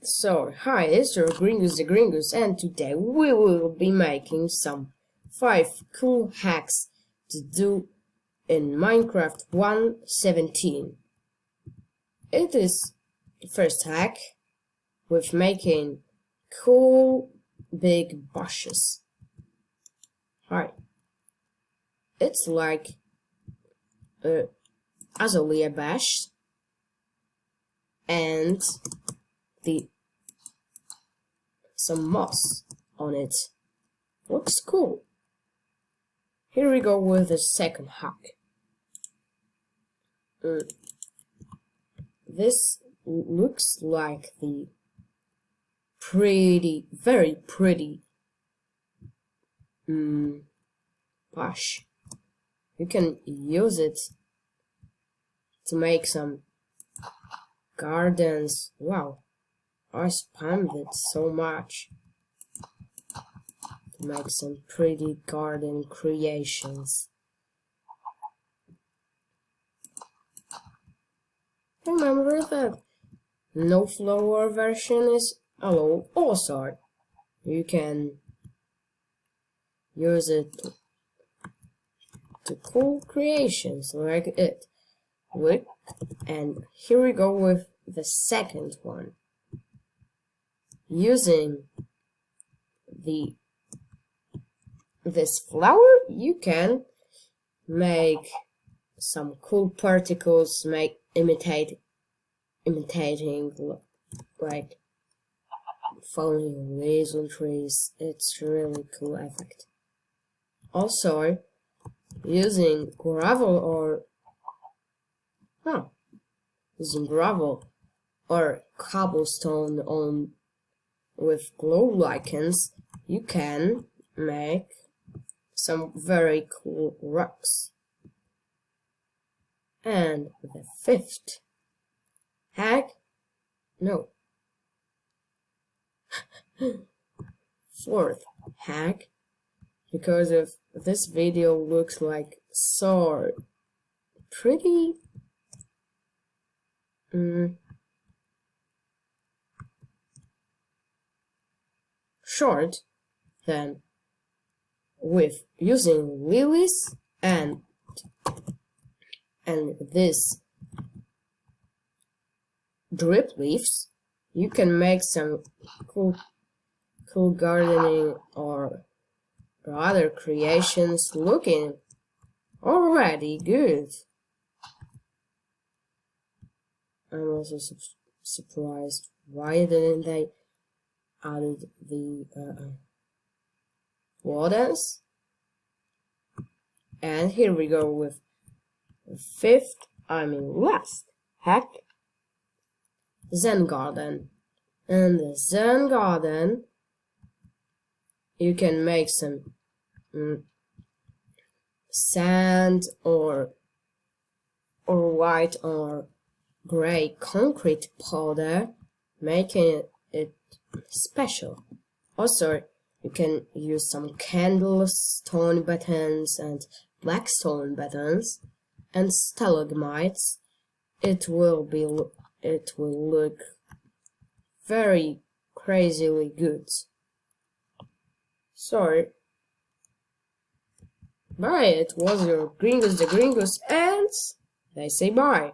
So, hi, it's your Gringus the Gringus, and today we will be making some 5 cool hacks to do in Minecraft 1.17. It is the first hack with making cool big bushes. Hi. It's like a azalea bush and some moss on it. Looks cool. Here we go with the second hack. This looks like the very pretty bush. You can use it to make some gardens. Wow, I spammed it so much to make some pretty garden creations. Remember that no flower version is allowed. Also, you can use it to cool creations like it. Look, and here we go with the second one. Using this flower, you can make some cool particles, imitating like falling leaves on trees. It's really cool effect. Also, using gravel or cobblestone with glow lichens, you can make some very cool rocks. And the fifth hack, fourth hack, because of this video looks like so pretty short, then with using lilies and this drip leaves, you can make some cool gardening or other creations looking already good. I'm also surprised why didn't they added the wardens. And here we go with the last hack, Zen Garden. In the Zen Garden, you can make some sand or white or gray concrete powder, making it special. Also, you can use some candles, stone buttons, and black stone buttons, and stalagmites. It will look very crazily good. So, bye. It was your Gringus the Gringus, and they say bye.